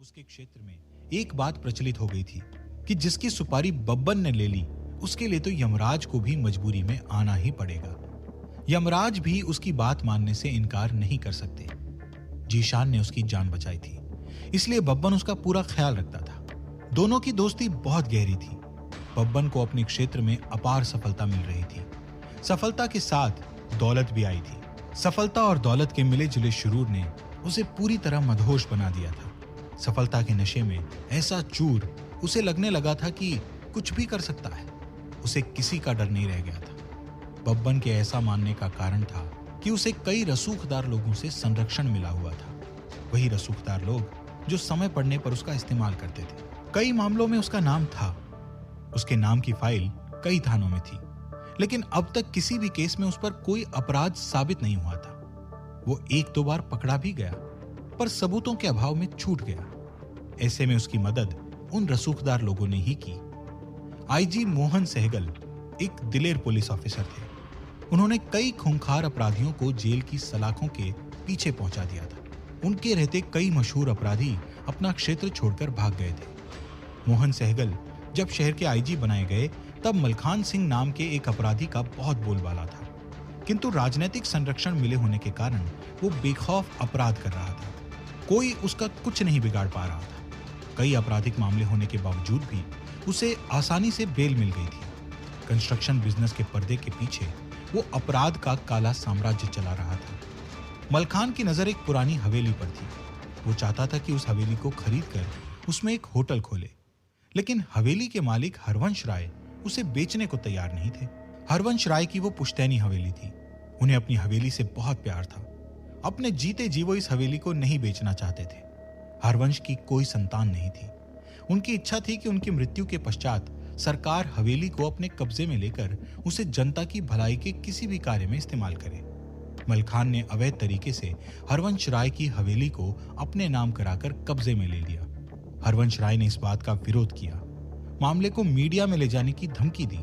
उसके क्षेत्र में एक बात प्रचलित हो गई थी कि जिसकी सुपारी बब्बन ने ले ली उसके लिए तो यमराज को भी मजबूरी में आना ही पड़ेगा। यमराज भी उसकी बात मानने से इनकार नहीं कर सकते। जीशान ने उसकी जान बचाई थी, इसलिए बब्बन उसका पूरा ख्याल रखता था। दोनों की दोस्ती बहुत गहरी थी। बब्बन को अपने क्षेत्र में अपार सफलता मिल रही थी। सफलता के साथ दौलत भी आई थी। सफलता और दौलत के मिले जुले शुरूर ने उसे पूरी तरह मदहोश बना दिया था। सफलता के नशे में ऐसा चूर उसे लगने लगा था कि कुछ भी कर सकता है। उसे किसी का डर नहीं रह गया था। बब्बन के ऐसा मानने का कारण था कि उसे कई रसूखदार लोगों से संरक्षण मिला हुआ था। वही रसूखदार लोग जो समय पड़ने पर उसका इस्तेमाल करते थे। कई मामलों में उसका नाम था। उसके नाम की फाइल कई थानों में थी, लेकिन अब तक किसी भी केस में उस पर कोई अपराध साबित नहीं हुआ था। वो एक दो बार पकड़ा भी गया, पर सबूतों के अभाव में छूट गया। ऐसे में उसकी मदद उन रसूखदार लोगों ने ही की। आईजी मोहन सहगल एक दिलेर पुलिस ऑफिसर थे। उन्होंने कई खूंखार अपराधियों को जेल की सलाखों के पीछे पहुंचा दिया था। उनके रहते कई मशहूर अपराधी अपना क्षेत्र छोड़कर भाग गए थे। मोहन सहगल जब शहर के आईजी बनाए गए तब मलखान सिंह नाम के एक अपराधी का बहुत बोलबाला था, किंतु राजनीतिक संरक्षण मिले होने के कारण वो बेखौफ अपराध कर रहा था। कोई उसका कुछ नहीं बिगाड़ पा रहा था। कई आपराधिक मामले होने के बावजूद भी उसे आसानी से बेल मिल गई थी। कंस्ट्रक्शन बिजनेस के पर्दे के पीछे वो अपराध का काला साम्राज्य चला रहा था। मलखान की नजर एक पुरानी हवेली पर थी। वो चाहता था कि उस हवेली को खरीदकर उसमें एक होटल खोले, लेकिन हवेली के मालिक हरवंश राय उसे बेचने को तैयार नहीं थे। हरवंश राय की वो पुश्तैनी हवेली थी। उन्हें अपनी हवेली से बहुत प्यार था। अपने जीते जी वो इस हवेली को नहीं बेचना चाहते थे। हरवंश की कोई संतान नहीं थी। उनकी इच्छा थी कि उनकी मृत्यु के पश्चात सरकार हवेली को अपने कब्जे में लेकर उसे जनता की भलाई के किसी भी कार्य में इस्तेमाल करे। मलखान ने अवैध तरीके से हरवंश राय की हवेली को अपने नाम कराकर कब्जे में ले लिया। हरवंश राय ने इस बात का विरोध किया, मामले को मीडिया में ले जाने की धमकी दी,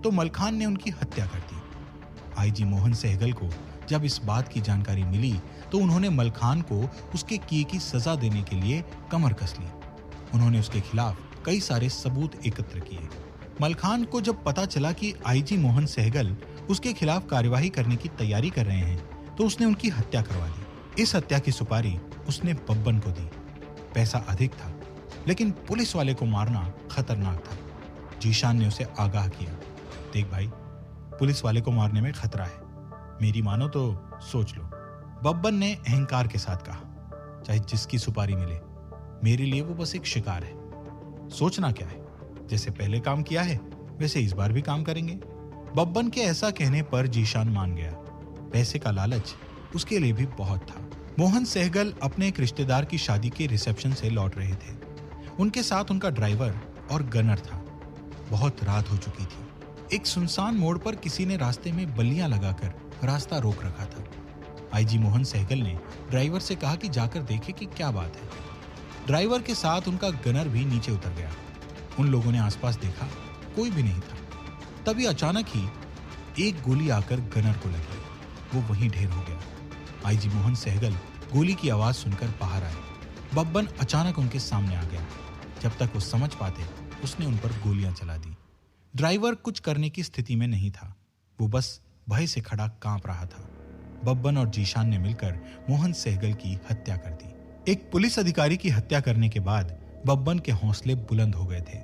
तो मलखान ने उनकी हत्या कर दी। आईजी मोहन सहगल को जब इस बात की जानकारी मिली तो उन्होंने मलखान को उसके किए की सजा देने के लिए कमर कस ली। उन्होंने उसके खिलाफ कई सारे सबूत एकत्र किए। मलखान को जब पता चला कि आईजी मोहन सहगल उसके खिलाफ कार्यवाही करने की तैयारी कर रहे हैं, तो उसने उनकी हत्या करवा दी। इस हत्या की सुपारी उसने बब्बन को दी। पैसा अधिक था, लेकिन पुलिस वाले को मारना खतरनाक था। जीशान ने उसे आगाह किया, देख भाई, पुलिस वाले को मारने में खतरा है, मेरी मानो तो सोच लो। बब्बन ने अहंकार के साथ कहा, चाहे जिसकी सुपारी मिले, मेरे लिए वो बस एक शिकार है। सोचना क्या है, जैसे पहले काम किया है वैसे इस बार भी काम करेंगे। बब्बन के ऐसा कहने पर जीशान मान गया। पैसे का लालच उसके लिए भी बहुत था। मोहन सहगल अपने एक रिश्तेदार की शादी के रिसेप्शन से लौट रहे थे। उनके साथ उनका ड्राइवर और गनर था। बहुत रात हो चुकी थी। एक सुनसान मोड़ पर किसी ने रास्ते में बल्लियां लगाकर रास्ता रोक रखा था। आईजी मोहन सहगल ने ड्राइवर से कहा कि जाकर देखे कि क्या बात है। ड्राइवर के साथ उनका गनर भी नीचे उतर गया। उन लोगों ने आसपास देखा, कोई भी नहीं था। तभी अचानक ही एक गोली आकर गनर को लगी। वो वहीं ढेर हो गया। आईजी मोहन सहगल गोली की आवाज सुनकर बाहर आए। बब्बन अचानक उनके सामने आ गया। जब तक वो समझ पाते, उसने उन पर गोलियां चला दी। ड्राइवर कुछ करने की स्थिति में नहीं था। वो बस भय से खड़ा कांप रहा था। बब्बन और जीशान ने मिलकर मोहन सहगल की हत्या कर दी। एक पुलिस अधिकारी की हत्या करने के बाद बब्बन के हौसले बुलंद हो गए थे।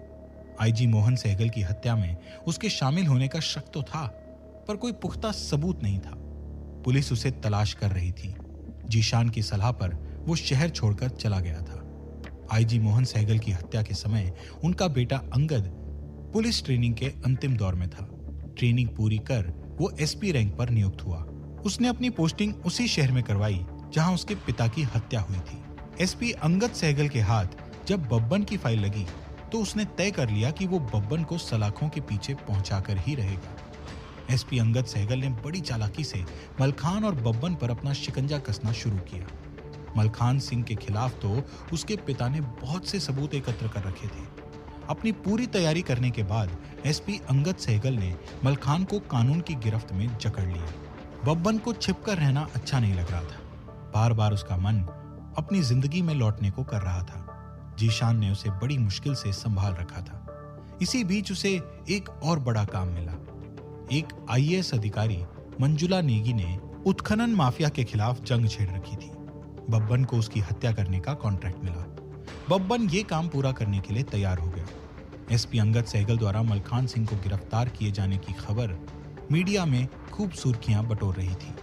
आईजी मोहन सहगल की हत्या में उसके शामिल होने का शक तो था, पर कोई पुख्ता सबूत नहीं था। पुलिस उसे तलाश कर रही थी। जीशान की सलाह पर वो शहर छोड़कर चला गया था। आईजी मोहन सहगल की हत्या के समय उनका बेटा अंगद पुलिस ट्रेनिंग के अंतिम दौर में था। ट्रेनिंग पूरी कर वो एसपी रैंक पर नियुक्त हुआ। उसने अपनी पोस्टिंग उसी शहर में करवाई जहां उसके पिता की हत्या हुई थी। एसपी अंगद सहगल के हाथ जब बब्बन की फाइल लगी तो उसने तय कर लिया कि वो बब्बन को सलाखों के पीछे पहुंचाकर ही रहेगा। एसपी अंगद सहगल ने बड़ी चालाकी से मलखान और बब्बन पर अपना शिकंजा कसना शुरू किया। मलखान सिंह के खिलाफ तो उसके पिता ने बहुत से सबूत एकत्र कर रखे थे। अपनी पूरी तैयारी करने के बाद एसपी अंगद सहगल ने मलखान को कानून की गिरफ्त में जकड़ लिया। बब्बन को छिपकर रहना अच्छा नहीं लग रहा था। बार बार उसका मन अपनी जिंदगी में लौटने को कर रहा था। जीशान ने उसे बड़ी मुश्किल से संभाल रखा था। इसी बीच उसे एक और बड़ा काम मिला। एक आईएएस अधिकारी मंजुला नेगी ने उत्खनन माफिया के खिलाफ जंग छेड़ रखी थी। बब्बन को उसकी हत्या करने का कॉन्ट्रैक्ट मिला। बब्बन ये काम पूरा करने के लिए तैयार हो गया। एसपी अंगद सहगल द्वारा मलखान सिंह को गिरफ्तार किए जाने की खबर मीडिया में खूब सुर्खियां बटोर रही थी।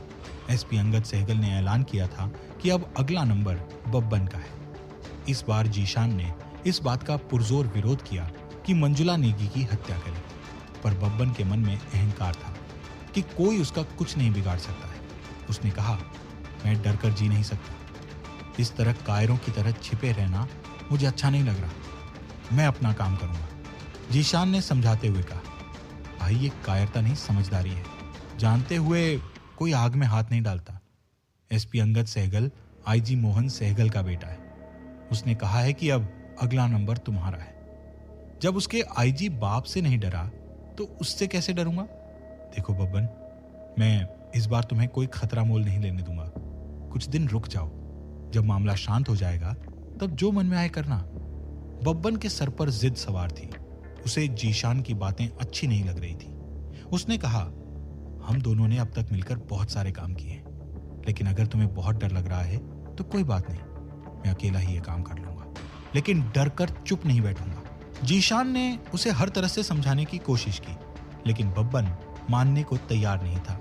एसपी अंगद सहगल ने ऐलान किया था कि अब अगला नंबर बब्बन का है। इस बार जीशान ने इस बात का पुरजोर विरोध किया कि मंजुला नेगी की हत्या करे, पर बब्बन के मन में अहंकार था कि कोई उसका कुछ नहीं बिगाड़ सकता है। उसने कहा, मैं डर कर जी नहीं सकता। इस तरह कायरों की तरह छिपे रहना मुझे अच्छा नहीं लग रहा। मैं अपना काम करूंगा। जीशान ने समझाते हुए कहा, भाई ये कायरता नहीं, समझदारी है। जानते हुए कोई आग में हाथ नहीं डालता। एसपी अंगद सहगल आईजी मोहन सहगल का बेटा है। उसने कहा है कि अब अगला नंबर तुम्हारा है। जब उसके आईजी बाप से नहीं डरा तो उससे कैसे डरूंगा? देखो बब्बन, मैं इस बार तुम्हें कोई खतरा मोल नहीं लेने दूंगा। कुछ दिन रुक जाओ। जब मामला शांत हो जाएगा तब जो मन में आए करना। बब्बन के सर पर जिद सवार थी। उसे जीशान की बातें अच्छी नहीं लग रही थी। उसने कहा, हम दोनों ने अब तक मिलकर बहुत सारे काम किए हैं, लेकिन अगर तुम्हें बहुत डर लग रहा है तो कोई बात नहीं, मैं अकेला ही ये काम कर लूंगा, लेकिन डर कर चुप नहीं बैठूंगा। जीशान ने उसे हर तरह से समझाने की कोशिश की, लेकिन बब्बन मानने को तैयार नहीं था।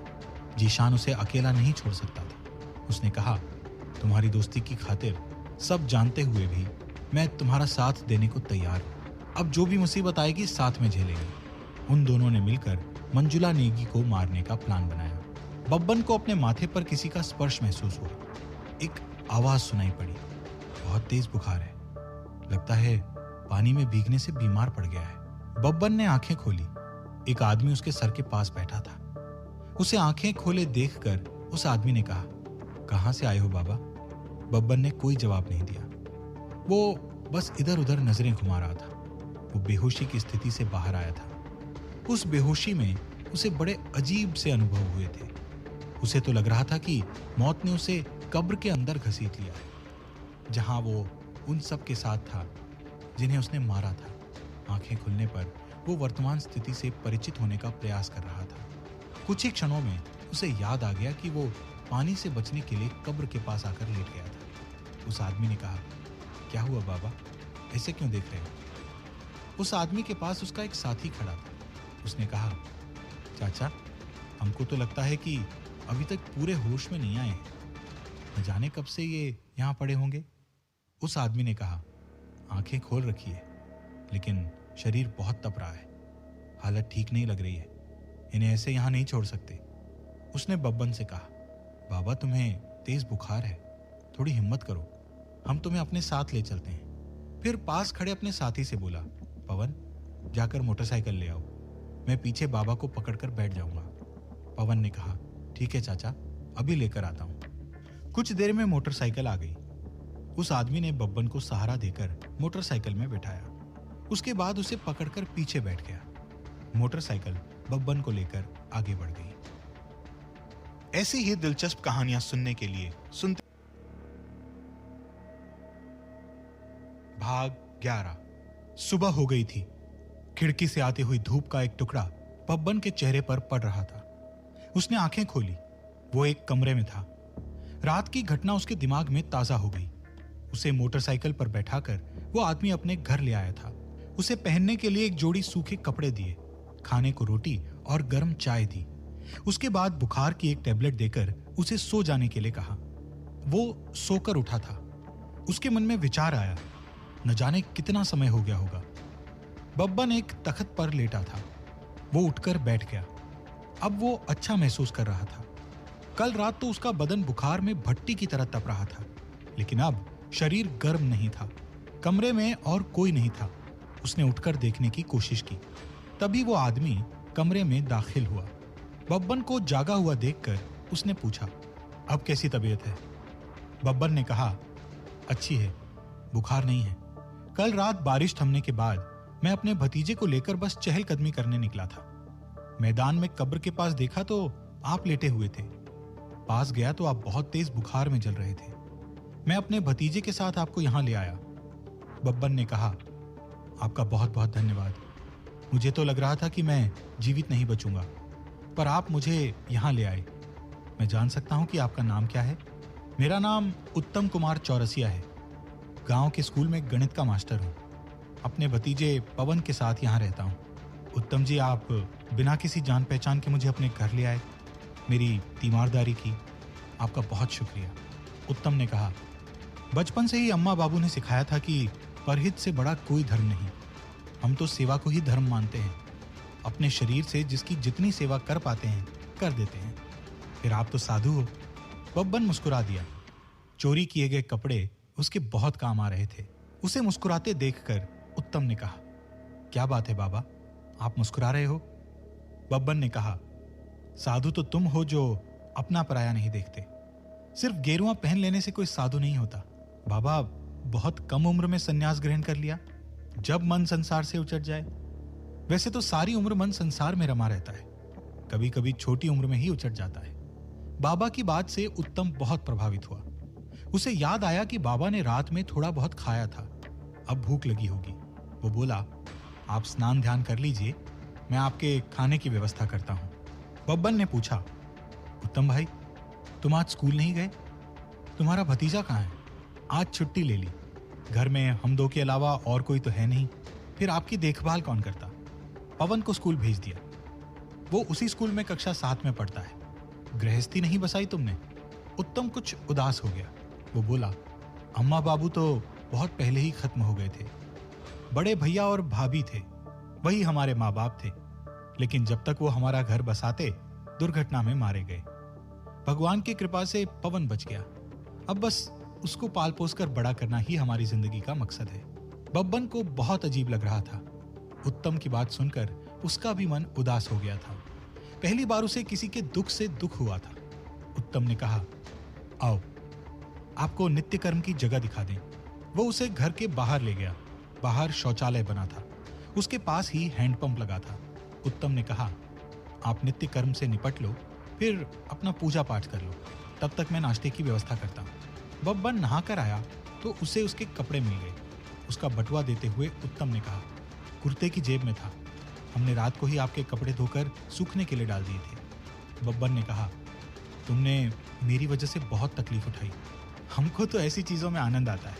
जीशान उसे अकेला नहीं छोड़ सकता था। उसने कहा, तुम्हारी दोस्ती की खातिर सब जानते हुए भी मैं तुम्हारा साथ देने को तैयार हूं। अब जो भी मुसीबत आएगी साथ में झेलेंगे। उन दोनों ने मिलकर मंजुला नेगी को मारने का प्लान बनाया। बब्बन को अपने माथे पर किसी का स्पर्श महसूस हुआ। एक आवाज सुनाई पड़ी, बहुत तेज बुखार है, लगता है पानी में भीगने से बीमार पड़ गया है। बब्बन ने आंखें खोली। एक आदमी उसके सर के पास बैठा था। उसे आंखें खोले देखकर उस आदमी ने कहा, कहां से आए हो बाबा? बब्बन ने कोई जवाब नहीं दिया। वो बस इधर उधर नजरें घुमा रहा था। वो बेहोशी की स्थिति से बाहर आया था। उस बेहोशी में उसे बड़े अजीब से अनुभव हुए थे। उसे तो लग रहा था कि मौत ने उसे कब्र के अंदर घसीट लिया है, जहां वो उन सब के साथ था जिन्हें उसने मारा था। आंखें खुलने पर वो वर्तमान स्थिति से परिचित होने का प्रयास कर रहा था। कुछ ही क्षणों में उसे याद आ गया कि वो पानी से बचने के लिए कब्र के पास आकर लेट गया था। उस आदमी ने कहा, क्या हुआ बाबा, ऐसे क्यों देख रहे हो? उस आदमी के पास उसका एक साथी खड़ा था। उसने कहा, चाचा, हमको तो लगता है कि अभी तक पूरे होश में नहीं आए हैं। न जाने कब से ये यहाँ पड़े होंगे। उस आदमी ने कहा, आंखें खोल रखी है, लेकिन शरीर बहुत तप रहा है। हालत ठीक नहीं लग रही है। इन्हें ऐसे यहाँ नहीं छोड़ सकते। उसने बब्बन से कहा, बाबा तुम्हें तेज बुखार है, थोड़ी हिम्मत करो, हम तुम्हें अपने साथ ले चलते हैं। फिर पास खड़े अपने साथी से बोला, पवन, जाकर मोटरसाइकिल ले आओ, मैं पीछे बाबा को पकड़कर बैठ जाऊंगा। पवन ने कहा, ठीक है चाचा, अभी लेकर आता हूं। कुछ देर में मोटरसाइकिल आ गई। उस आदमी ने बब्बन को सहारा देकर मोटरसाइकिल में बैठाया। उसके बाद उसे पकड़कर पीछे बैठ गया। मोटरसाइकिल बब्बन को लेकर आगे बढ़ गई। ऐसी ही दिलचस्प कहानियां सुनने के लिए सुनते भाग 11। सुबह हो गई थी। खिड़की से आती हुई धूप का एक टुकड़ा बब्बन के चेहरे पर पड़ रहा था। उसने आंखें खोली। वो एक कमरे में था। रात की घटना उसके दिमाग में ताजा हो गई। उसे मोटरसाइकिल पर बैठाकर वो आदमी अपने घर ले आया था। उसे पहनने के लिए एक जोड़ी सूखे कपड़े दिए, खाने को रोटी और गर्म चाय दी। उसके बाद बुखार की एक टेबलेट देकर उसे सो जाने के लिए कहा। वो सोकर उठा था। उसके मन में विचार आया, न जाने कितना समय हो गया होगा। बब्बन एक तख्त पर लेटा था। वो उठकर बैठ गया। अब वो अच्छा महसूस कर रहा था। कल रात तो उसका बदन बुखार में भट्टी की तरह तप रहा था, लेकिन अब शरीर गर्म नहीं था। कमरे में और कोई नहीं था। उसने उठकर देखने की कोशिश की। तभी वो आदमी कमरे में दाखिल हुआ। बब्बन को जागा हुआ देखकर उसने पूछा, अब कैसी तबीयत है? बब्बन ने कहा, अच्छी है, बुखार नहीं है। कल रात बारिश थमने के बाद मैं अपने भतीजे को लेकर बस चहलकदमी करने निकला था। मैदान में कब्र के पास देखा तो आप लेटे हुए थे। पास गया तो आप बहुत तेज बुखार में जल रहे थे। मैं अपने भतीजे के साथ आपको यहां ले आया। बब्बन ने कहा, आपका बहुत बहुत धन्यवाद। मुझे तो लग रहा था कि मैं जीवित नहीं बचूंगा, पर आप मुझे यहाँ ले आए। मैं जान सकता हूँ कि आपका नाम क्या है? मेरा नाम उत्तम कुमार चौरसिया है। गांव के स्कूल में गणित का मास्टर हूँ। अपने भतीजे पवन के साथ यहाँ रहता हूँ। उत्तम जी, आप बिना किसी जान पहचान के मुझे अपने घर ले आए, मेरी तीमारदारी की। आपका बहुत शुक्रिया। उत्तम ने कहा, बचपन से ही अम्मा बाबू ने सिखाया था कि परहित से बड़ा कोई धर्म नहीं। हम तो सेवा को ही धर्म मानते हैं। अपने शरीर से जिसकी जितनी सेवा कर पाते हैं कर देते हैं। फिर आप तो साधु हो। बब्बन मुस्कुरा दिया। चोरी किए गए कपड़े उसके बहुत काम आ रहे थे। उसे मुस्कुराते देखकर उत्तम ने कहा, क्या बात है बाबा, आप मुस्कुरा रहे हो? बब्बन ने कहा, साधु तो तुम हो जो अपना पराया नहीं देखते। सिर्फ गेरुआ पहन लेने से कोई साधु नहीं होता। बाबा, बहुत कम उम्र में संन्यास ग्रहण कर लिया, जब मन संसार से उचट जाए। वैसे तो सारी उम्र मन संसार में रमा रहता है, कभी कभी छोटी उम्र में ही उचट जाता है। बाबा की बात से उत्तम बहुत प्रभावित हुआ। उसे याद आया कि बाबा ने रात में थोड़ा बहुत खाया था, अब भूख लगी होगी। वो बोला, आप स्नान ध्यान कर लीजिए, मैं आपके खाने की व्यवस्था करता हूं। बब्बन ने पूछा, उत्तम भाई, तुम आज स्कूल नहीं गए? तुम्हारा भतीजा कहाँ है? आज छुट्टी ले ली। घर में हम दो के अलावा और कोई तो है नहीं, फिर आपकी देखभाल कौन करता? पवन को स्कूल भेज दिया, वो उसी स्कूल में कक्षा 7 में पढ़ता है। गृहस्थी नहीं बसाई तुमने? उत्तम कुछ उदास हो गया। वो बोला, अम्मा बाबू तो बहुत पहले ही खत्म हो गए थे। बड़े भैया और भाभी थे, वही हमारे माँ बाप थे। लेकिन जब तक वो हमारा घर बसाते, दुर्घटना में मारे गए। भगवान की कृपा से पवन बच गया। अब बस उसको पाल पोस कर बड़ा करना ही हमारी जिंदगी का मकसद है। बब्बन को बहुत अजीब लग रहा था। उत्तम की बात सुनकर उसका भी मन उदास हो गया था। पहली बार उसे किसी के दुख से दुख हुआ था। उत्तम ने कहा, आओ, आपको नित्य कर्म की जगह दिखा दें। वो उसे घर के बाहर ले गया। बाहर शौचालय बना था, उसके पास ही हैंडपंप लगा था। उत्तम ने कहा, आप नित्य कर्म से निपट लो, फिर अपना पूजा पाठ कर लो, तब तक मैं नाश्ते की व्यवस्था करता हूँ। बब्बन नहाकर आया तो उसे उसके कपड़े मिल गए। उसका बटुआ देते हुए उत्तम ने कहा, कुर्ते की जेब में था, हमने रात को ही आपके कपड़े धोकर सूखने के लिए डाल दिए थे। बब्बन ने कहा, तुमने मेरी वजह से बहुत तकलीफ उठाई। हमको तो ऐसी चीजों में आनंद आता है,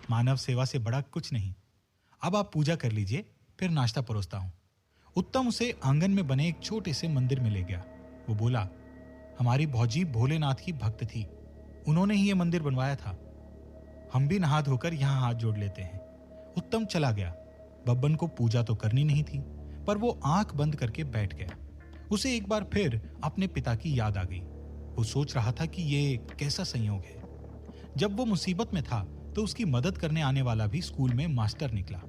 मानव सेवा से बड़ा कुछ नहीं। अब आप पूजा कर लीजिए, फिर नाश्ता परोसता हूं। उत्तम उसे आंगन में बने एक छोटे से मंदिर में ले गया। वो बोला, हमारी भौजी भोलेनाथ की भक्त थी, उन्होंने ही ये मंदिर बनवाया था। हम भी नहा धोकर यहाँ हाथ जोड़ लेते हैं। उत्तम चला गया। बब्बन को पूजा तो करनी नहीं थी, पर वो आंख बंद करके बैठ गया। उसे एक बार फिर अपने पिता की याद आ गई। वो सोच रहा था कि ये कैसा संयोग है। जब वो मुसीबत में था तो उसकी मदद करने आने वाला भी स्कूल में मास्टर निकला।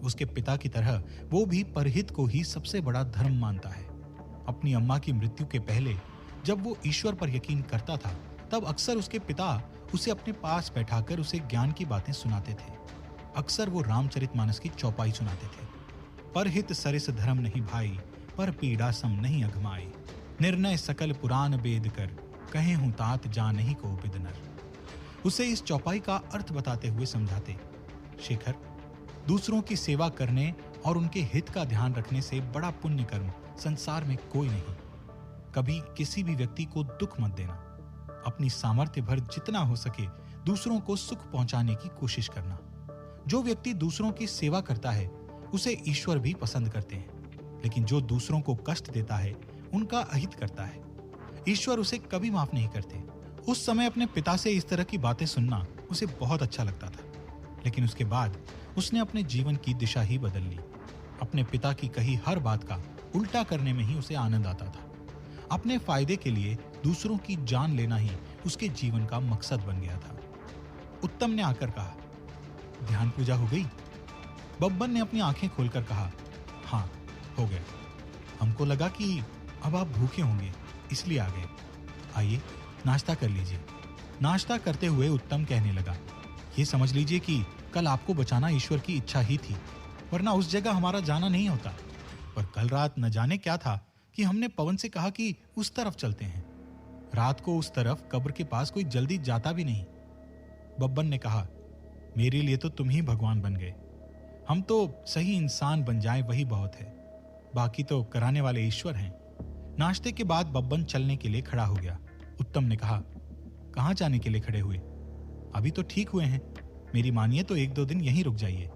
उसके पिता की तरह वो भी परहित को ही सबसे बड़ा धर्म मानता है। अपनी अम्मा की मृत्यु के पहले जब वो ईश्वर पर यकीन करता था, तब अक्सर उसके पिता उसे अपने पास बैठाकर उसे ज्ञान की बातें सुनाते थे। अक्सर वो रामचरितमानस की चौपाई सुनाते थे। परहित सरिस धर्म नहीं भाई, पर पीड़ा सम नहीं अघमाई। निर्णय सकल पुराण वेद कर, कहे हूं तात जान ही को बिदनर। उसे इस चौपाई का अर्थ बताते हुए समझाते, शेखर, दूसरों की सेवा करने और उनके हित का ध्यान रखने से बड़ा पुण्य कर्म संसार में कोई नहीं। कभी किसी भी व्यक्ति को दुख मत देना। अपनी सामर्थ्य भर जितना हो सके दूसरों को सुख पहुंचाने की कोशिश करना। जो व्यक्ति दूसरों की सेवा करता है उसे ईश्वर भी पसंद करते हैं, लेकिन जो दूसरों को कष्ट देता है, उनका अहित करता है, ईश्वर उसे कभी माफ नहीं करते। उस समय अपने पिता से इस तरह की बातें सुनना उसे बहुत अच्छा लगता था, लेकिन उसके बाद उसने अपने जीवन की दिशा ही बदल ली। अपने पिता की कही हर बात का उल्टा करने में ही उसे आनंद आता था। अपने फायदे के लिए दूसरों की जान लेना ही उसके जीवन का मकसद बन गया था। उत्तम ने आकर कहा, ध्यान पूजा हो गई? बब्बन ने अपनी आंखें खोलकर कहा, हाँ, हो गया। हमको लगा कि अब आप भूखे होंगे, इसलिए आ गए। आइए नाश्ता कर लीजिए। नाश्ता करते हुए उत्तम कहने लगा, ये समझ लीजिए कि कल आपको बचाना ईश्वर की इच्छा ही थी, वरना उस जगह हमारा जाना नहीं होता। पर कल रात न जाने क्या था कि हमने पवन से कहा कि उस तरफ चलते हैं। रात को उस तरफ कब्र के पास कोई जल्दी जाता भी नहीं। बब्बन ने कहा, मेरे लिए तो तुम ही भगवान बन गए। हम तो सही इंसान बन जाएं वही बहुत है, बाकी तो कराने वाले ईश्वर हैं। नाश्ते के बाद बब्बन चलने के लिए खड़ा हो गया। उत्तम ने कहा, कहाँ जाने के लिए खड़े हुए? अभी तो ठीक हुए हैं, मेरी मानिए तो 1-2 दिन यहीं रुक जाइए।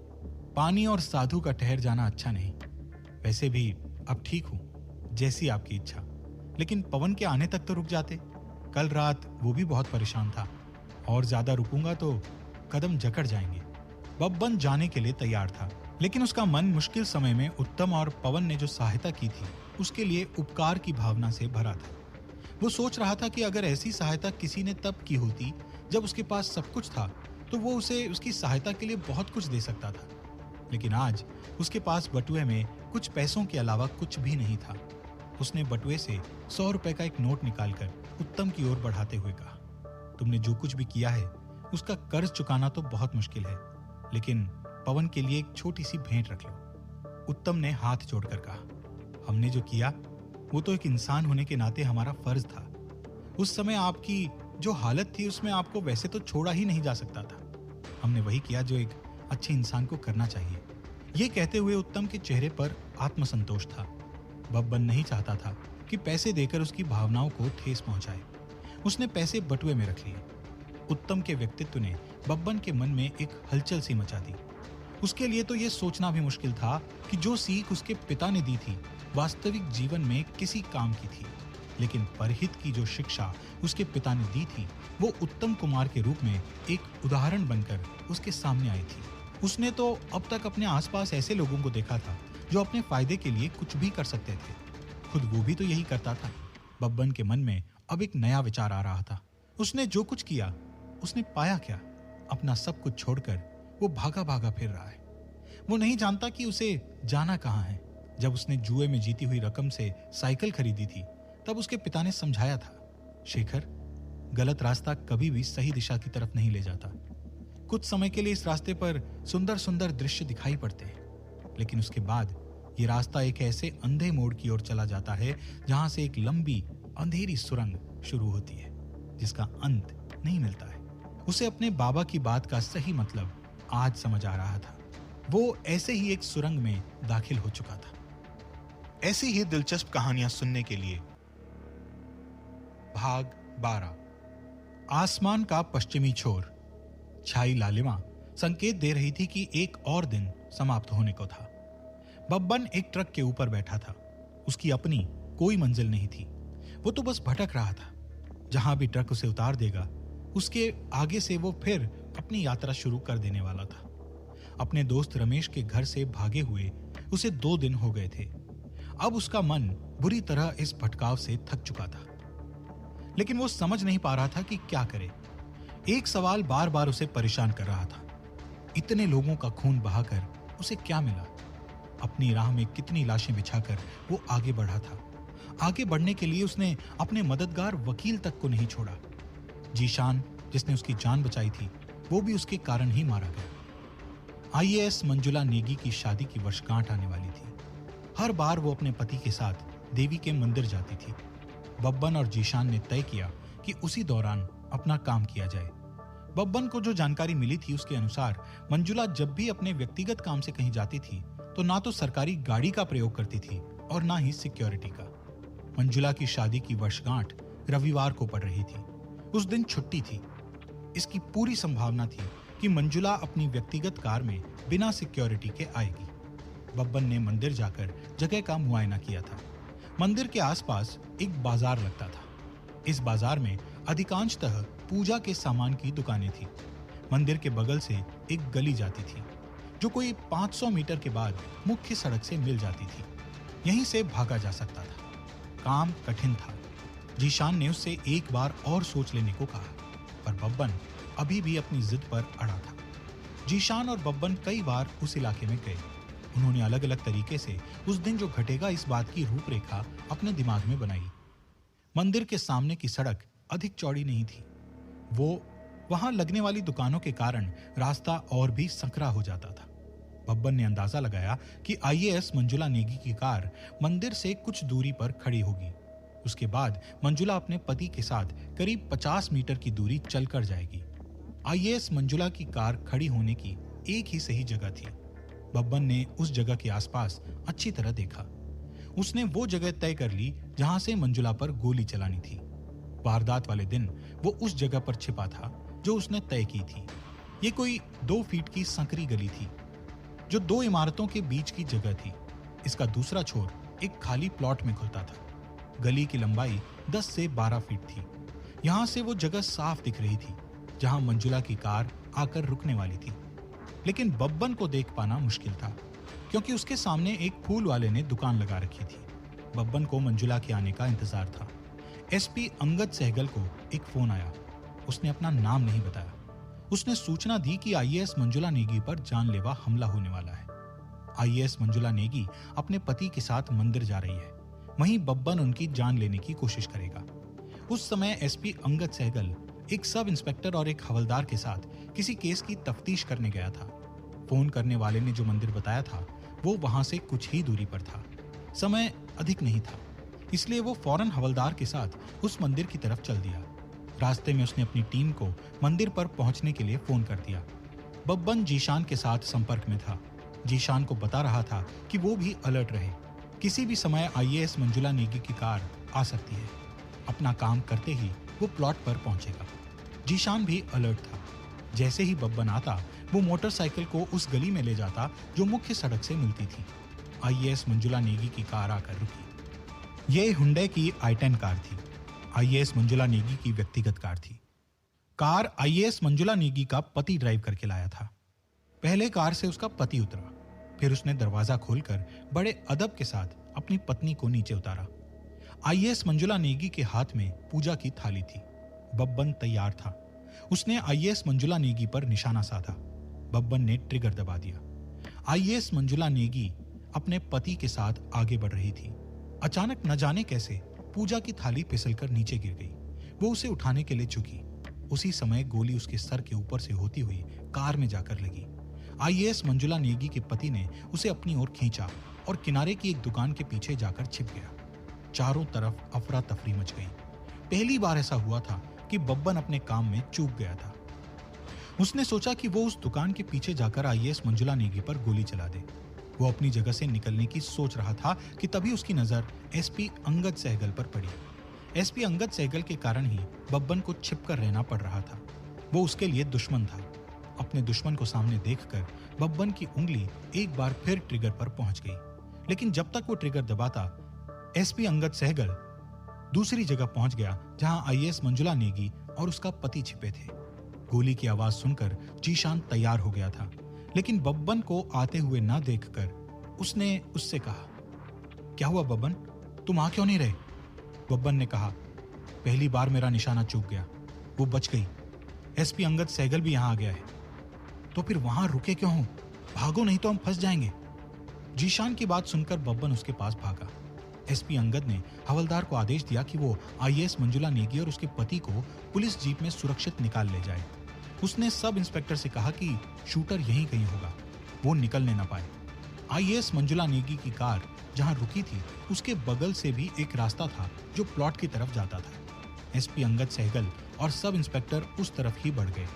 पानी और साधु का ठहर जाना अच्छा नहीं। वैसे भी अब ठीक हूं, जैसी आपकी इच्छा। लेकिन पवन के आने तक तो रुक जाते। कल रात वो भी बहुत परेशान था, और ज्यादा रुकूंगा तो कदम जकड़ जाएंगे। बब्बन जाने के लिए तैयार था, लेकिन उसका मन मुश्किल समय में उत्तम और पवन ने जो सहायता की थी उसके लिए उपकार की भावना से भरा था। वो सोच रहा था कि अगर ऐसी सहायता किसी ने तब की होती जब उसके पास सब कुछ था, तो वो उसे उसकी सहायता के लिए बहुत कुछ दे सकता था। लेकिन आज उसके पास बटुए में कुछ पैसों के अलावा कुछ भी नहीं था। उसने बटुए से 100 रुपए का एक नोट निकालकर उत्तम की ओर बढ़ाते हुए कहा, तुमने जो कुछ भी किया है उसका कर्ज चुकाना तो बहुत मुश्किल है, लेकिन पवन के लिए एक छोटी सी भेंट रख लो। उत्तम ने हाथ जोड़कर कहा, हमने जो किया वो तो एक इंसान होने के नाते हमारा फर्ज था। उस समय आपकी जो हालत थी उसमें आपको वैसे तो छोड़ा ही नहीं जा सकता था। हमने वही किया जो एक अच्छे इंसान को करना चाहिए। ये कहते हुए उत्तम के चेहरे पर आत्मसंतोष था। बब्बन नहीं चाहता था कि पैसे देकर उसकी भावनाओं को ठेस पहुंचाए। उसने पैसे बटुए में रख लिए। उत्तम के व्यक्तित्व ने बब्बन के मन में एक हलचल सी मचा दी। उसके लिए तो यह सोचना भी मुश्किल था कि जो सीख उसके पिता ने दी थी वास्तविक जीवन में किसी काम की थी, लेकिन परहित की जो शिक्षा उसके पिता ने दी थी वो उत्तम कुमार के रूप में एक उदाहरण बनकर उसके सामने आई थी। उसने तो अब तक अपने आसपास ऐसे लोगों को देखा था जो अपने फायदे के लिए कुछ भी कर सकते थे। खुद वो भी तो यही करता था। बब्बन के मन में अब एक नया विचार आ रहा था। उसने जो कुछ किया उसने पाया क्या? अपना सब कुछ छोड़कर वो भागा भागा फिर रहा है। वो नहीं जानता कि उसे जाना कहाँ है। जब उसने जुए में जीती हुई रकम से साइकिल खरीदी थी तब उसके पिता ने समझाया था, शेखर, गलत रास्ता कभी भी सही दिशा की तरफ नहीं ले जाता। कुछ समय के लिए इस रास्ते पर सुंदर सुंदर दृश्य दिखाई पड़ते हैं, लेकिन उसके बाद ये रास्ता एक ऐसे अंधे मोड़ की ओर चला जाता है जहां से एक लंबी अंधेरी सुरंग शुरू होती है जिसका अंत नहीं मिलता है। उसे अपने बाबा की बात का सही मतलब आज समझ आ रहा था। वो ऐसे ही एक सुरंग में दाखिल हो चुका था। ऐसी ही दिलचस्प कहानियां सुनने के लिए भाग 12। आसमान का पश्चिमी छोर छाई लालिमा संकेत दे रही थी कि एक और दिन समाप्त होने को था। बब्बन एक ट्रक के ऊपर बैठा था। उसकी अपनी कोई मंजिल नहीं थी। वो तो बस भटक रहा था। जहां भी ट्रक उसे उतार देगा उसके आगे से वो फिर अपनी यात्रा शुरू कर देने वाला था। अपने दोस्त रमेश के घर से भागे हुए उसे 2 दिन हो गए थे। अब उसका मन बुरी तरह इस भटकाव से थक चुका था, लेकिन वो समझ नहीं पा रहा था कि क्या करे। एक सवाल बार बार उसे परेशान कर रहा था, इतने लोगों का खून बहाकर उसे क्या मिला? अपनी राह में कितनी लाशें बिछाकर वो आगे बढ़ा था। आगे बढ़ने के लिए उसने अपने मददगार वकील तक को नहीं छोड़ा। जीशान, जिसने उसकी जान बचाई थी, वो भी उसके कारण ही मारा गया। आईएएस मंजुला नेगी की शादी की वर्षगांठ आने वाली थी। हर बार वो अपने पति के साथ देवी के मंदिर जाती थी। बब्बन और जीशान ने तय किया कि उसी दौरान अपना काम किया जाए। बब्बन को जो जानकारी मिली थी उसके अनुसार मंजुला जब भी अपने व्यक्तिगत काम से कहीं जाती थी तो ना तो सरकारी गाड़ी का प्रयोग करती थी और ना ही सिक्योरिटी का। मंजुला की शादी की वर्षगांठ रविवार को पड़ रही थी। उस दिन छुट्टी थी। इसकी पूरी संभावना थी कि मंजुला अपनी व्यक्तिगत कार में बिना सिक्योरिटी के आएगी। बब्बन ने मंदिर जाकर जगह का मुआयना किया था। मंदिर के आसपास एक बाजार लगता था। इस बाजार में अधिकांशतः पूजा के सामान की दुकानें थी। मंदिर के बगल से एक गली जाती थी जो कोई 500 मीटर के बाद मुख्य सड़क से मिल जाती थी। यहीं से भागा जा सकता था। काम कठिन था। जीशान ने उससे एक बार और सोच लेने को कहा, पर बब्बन अभी भी अपनी जिद पर अड़ा था। जीशान और बब्बन कई बार उस इलाके में गए। उन्होंने अलग अलग तरीके से उस दिन जो घटेगा इस बात की रूपरेखा अपने दिमाग में बनाई। मंदिर के सामने की सड़क अधिक चौड़ी नहीं थी। वहां लगने वाली दुकानों के कारण रास्ता और भी संकरा हो जाता था। बब्बन ने अंदाजा लगाया कि आईएएस मंजुला नेगी की कार मंदिर से कुछ दूरी पर खड़ी होगी। उसके बाद मंजुला अपने पति के साथ करीब 50 मीटर की दूरी चलकर जाएगी। आईएएस मंजुला की कार खड़ी होने की एक ही सही जगह थी। बब्बन ने उस जगह के आसपास अच्छी तरह देखा। उसने वो जगह तय कर ली जहां से मंजुला पर गोली चलानी थी। वारदात वाले दिन वो उस जगह पर छिपा था जो उसने तय की थी। ये कोई 2 फीट की संकरी गली थी जो 2 इमारतों के बीच की जगह थी। इसका दूसरा छोर एक खाली प्लॉट में खुलता था। गली की लंबाई 10 से 12 फीट थी। यहां से वो जगह साफ दिख रही थी जहां मंजुला की कार आकर रुकने वाली थी। लेकिन बब्बन को देख पाना मुश्किल था क्योंकि उसके सामने एक फूल वाले ने दुकान लगा रखी थी। बब्बन को मंजुला के आने का इंतजार था। एसपी अंगद सहगल को एक फोन आया। उसने अपना नाम नहीं बताया। उसने सूचना दी कि आईएएस मंजुला नेगी पर जानलेवा हमला होने वाला है। आईएएस मंजुला नेगी अपने पति के साथ मंदिर जा रही है। वहीं बब्बन उनकी जान लेने की कोशिश करेगा। उस समय एसपी अंगद सहगल एक सब इंस्पेक्टर और एक हवलदार के साथ किसी केस की तफ्तीश करने गया था। फोन करने वाले ने जो मंदिर बताया था वो वहां से कुछ ही दूरी पर था। समय अधिक नहीं था, इसलिए वो फौरन हवलदार के साथ उस मंदिर की तरफ चल दिया। रास्ते में उसने अपनी टीम को मंदिर पर पहुंचने के लिए फोन कर दिया। बब्बन जीशान के साथ संपर्क में था। जीशान को बता रहा था कि वो भी अलर्ट रहे। किसी भी समय आईएएस मंजुला नेगी की कार आ सकती है। अपना काम करते ही वो प्लॉट पर पहुंचेगा। जीशान भी अलर्ट था। जैसे ही बब्बन आता वो मोटरसाइकिल को उस गली में ले जाता जो मुख्य सड़क से मिलती थी। आईएएस मंजुला नेगी की कार आकर रुकी। ये हुंडई की i10 कार थी। आईएएस मंजुला नेगी की व्यक्तिगत कार थी। कार आईएएस मंजुला नेगी का पति ड्राइव करके लाया था। पहले कार से उसका पति उतरा, फिर उसने दरवाजा खोलकर बड़े अदब के साथ अपनी पत्नी को नीचे उतारा। आईएएस मंजुला नेगी के हाथ में पूजा की थाली थी। बब्बन तैयार था। उसने आईएएस मंजुला नेगी पर निशाना साधा। बब्बन ने ट्रिगर दबा दिया। आईएएस मंजुला नेगी अपने पति के साथ आगे बढ़ रही थी। अचानक न जाने कैसे पूजा की थाली फिसलकर नीचे गिर गई। वो उसे उठाने के लिए झुकी। उसी समय गोली उसके सर के ऊपर से होती हुई कार में जाकर लगी। आईएएस मंजुला नेगी के पति ने उसे अपनी ओर खींचा और किनारे की एक दुकान के पीछे जाकर छिप गया। चारों तरफ अफरा तफरी मच गई। पहली बार ऐसा हुआ था कि बब्बन अपने काम में चूक गया था। उसने सोचा कि वो उस दुकान के पीछे जाकर आईएएस मंजुला नेगी पर गोली चला दे। वो अपनी जगह से निकलने की सोच रहा था कि तभी उसकी नजर एसपी अंगद सहगल पर पड़ी। एसपी अंगद सहगल के कारण ही बब्बन को छिपकर रहना पड़ रहा था। वो उसके लिए दुश्मन था। अपने दुश्मन को सामने देखकर बब्बन की उंगली एक बार फिर ट्रिगर पर पहुंच गई। लेकिन जब तक वो ट्रिगर दबाता, एसपी अंगद सहगल दूसरी जगह पहुंच गया जहां आईएएस मंजुला नेगी और उसका पति छिपे थे। गोली की आवाज सुनकर जीशान तैयार हो गया था, लेकिन बब्बन को आते हुए ना देखकर उसने उससे कहा, क्या हुआ बब्बन, तुम आ क्यों नहीं रहे? बब्बन ने कहा, पहली बार मेरा निशाना चूक गया, वो बच गई। एसपी अंगद सहगल भी यहां आ गया है। तो फिर वहां रुके क्यों हो? भागो नहीं तो हम फंस जाएंगे। जीशान की बात सुनकर बब्बन उसके पास भागा। एसपी अंगद ने हवलदार को आदेश दिया कि वो आईएएस मंजुला नेगी और उसके पति को पुलिस जीप में सुरक्षित निकाल ले जाए। उसने सब इंस्पेक्टर से कहा कि शूटर यहीं कहीं होगा, वो निकलने न पाए। आईएएस मंजुला नेगी की कार जहां रुकी थी उसके बगल से भी एक रास्ता था जो प्लॉट की तरफ जाता था। एसपी अंगद सहगल और सब इंस्पेक्टर उस तरफ ही बढ़ गए।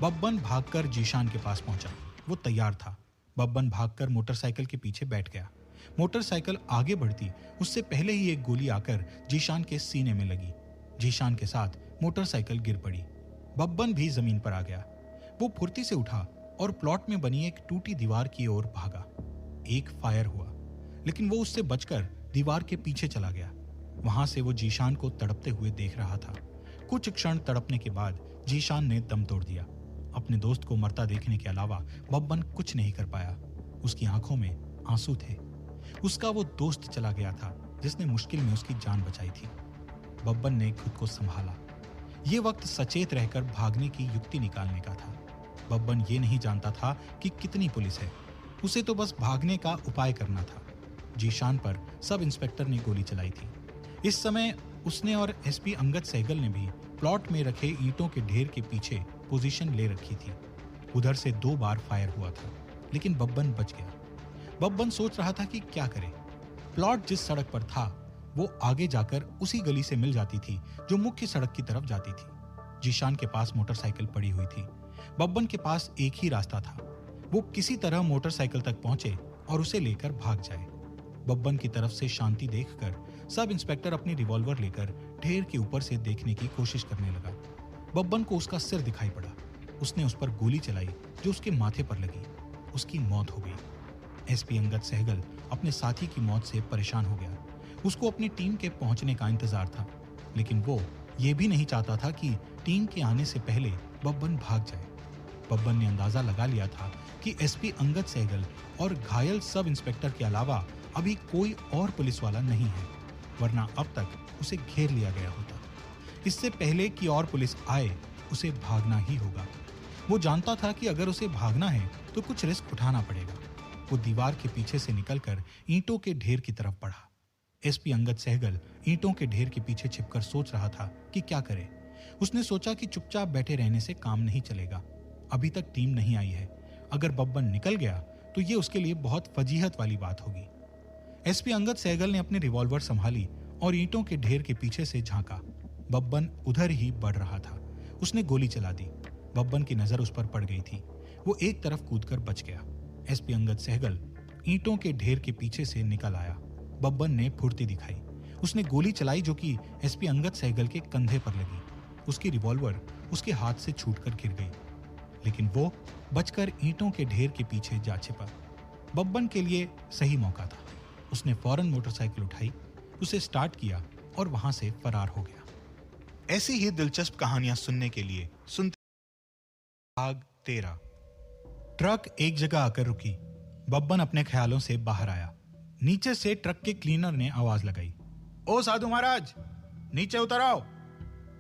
बब्बन भागकर जीशान के पास पहुंचा। वो तैयार था। बब्बन भागकर मोटरसाइकिल के पीछे बैठ गया। मोटरसाइकिल आगे बढ़ती उससे पहले ही एक गोली आकर जीशान के सीने में लगी। जीशान के साथ मोटरसाइकिल गिर पड़ी। बब्बन भी जमीन पर आ गया। वो फुर्ती से उठा और प्लॉट में बनी एक टूटी दीवार की ओर भागा। एक फायर हुआ, लेकिन वो उससे बचकर दीवार के पीछे चला गया। वहां से वो जीशान को तड़पते हुए देख रहा था। कुछ क्षण तड़पने के बाद जीशान ने दम तोड़ दिया। अपने दोस्त को मरता देखने के अलावा बब्बन कुछ नहीं कर पाया। उसकी आंखों में आंसू थे। उसका वो दोस्त चला गया था जिसने मुश्किल में उसकी जान बचाई थी। बब्बन ने खुद को संभाला। ये वक्त सचेत रहकर भागने की युक्ति निकालने का था। बब्बन ये नहीं जानता था कि कितनी पुलिस है। उसे तो बस भागने का उपाय करना था। जीशान पर सब इंस्पेक्टर ने गोली चलाई थी। इस समय उसने और एसपी अंगद सहगल ने भी प्लॉट में रखे ईंटों के ढेर के पीछे पोजीशन ले रखी थी। उधर से 2 बार फायर हुआ था, लेकिन बब्बन बच गया। बब्बन सोच रहा था कि क्या करे। प्लॉट जिस सड़क पर था वो आगे जाकर उसी गली से मिल जाती थी जो मुख्य सड़क की तरफ जाती थी। जीशान के पास मोटरसाइकिल पड़ी हुई थी। बब्बन के पास एक ही रास्ता था, वो किसी तरह मोटरसाइकिल तक पहुंचे और उसे लेकर भाग जाए। बब्बन की तरफ से शांति देखकर सब इंस्पेक्टर अपनी रिवॉल्वर लेकर ढेर के ऊपर से देखने की कोशिश करने लगा। बब्बन को उसका सिर दिखाई पड़ा। उसने उस पर गोली चलाई जो उसके माथे पर लगी। उसकी मौत हो गई। एसपी अंगद सहगल अपने साथी की मौत से परेशान हो गया। उसको अपनी टीम के पहुंचने का इंतजार था, लेकिन वो ये भी नहीं चाहता था कि टीम के आने से पहले बब्बन भाग जाए। बब्बन ने अंदाजा लगा लिया था कि एसपी अंगद सहगल और घायल सब इंस्पेक्टर के अलावा अभी कोई और पुलिस वाला नहीं है, वरना अब तक उसे घेर लिया गया होता। इससे पहले कि और पुलिस आए, उसे भागना ही होगा। वो जानता था कि अगर उसे भागना है तो कुछ रिस्क उठाना पड़ेगा। वो दीवार के पीछे से निकलकर ईंटों के ढेर की तरफ बढ़ा। एसपी अंगद सहगल ईंटों के ढेर के पीछे छिपकर सोच रहा था कि क्या करे। उसने सोचा कि चुपचाप बैठे रहने से काम नहीं चलेगा। अभी तक टीम नहीं आई है। अगर बब्बन निकल गया तो ये उसके लिए बहुत फजीहत वाली बात होगी। एसपी अंगद सहगल ने अपनी रिवॉल्वर संभाली और ईंटों के ढेर के पीछे से झांका। बब्बन उधर ही बढ़ रहा था। उसने गोली चला दी। बब्बन की नजर उस पर पड़ गई थी। वो एक तरफ कूदकर बच गया। एसपी अंगद सहगल ईंटों के ढेर के पीछे से निकल आया। बब्बन ने फुर्ती दिखाई। उसने गोली चलाई जो कि एसपी अंगद सहगल के कंधे पर लगी। उसकी रिवॉल्वर उसके हाथ से छूटकर गिर गई, लेकिन वो बचकर ईंटों के ढेर के पीछे जा छिपा। बब्बन के लिए सही मौका था। उसने फौरन मोटरसाइकिल उठाई, उसे स्टार्ट किया और वहां से फरार हो गया। ऐसी ही दिलचस्प कहानियां सुनने के लिए सुनते भाग 13। ट्रक एक जगह आकर रुकी। बब्बन अपने ख्यालों से बाहर आया। नीचे से ट्रक के क्लीनर ने आवाज लगाई, ओ साधु महाराज, नीचे उतर आओ,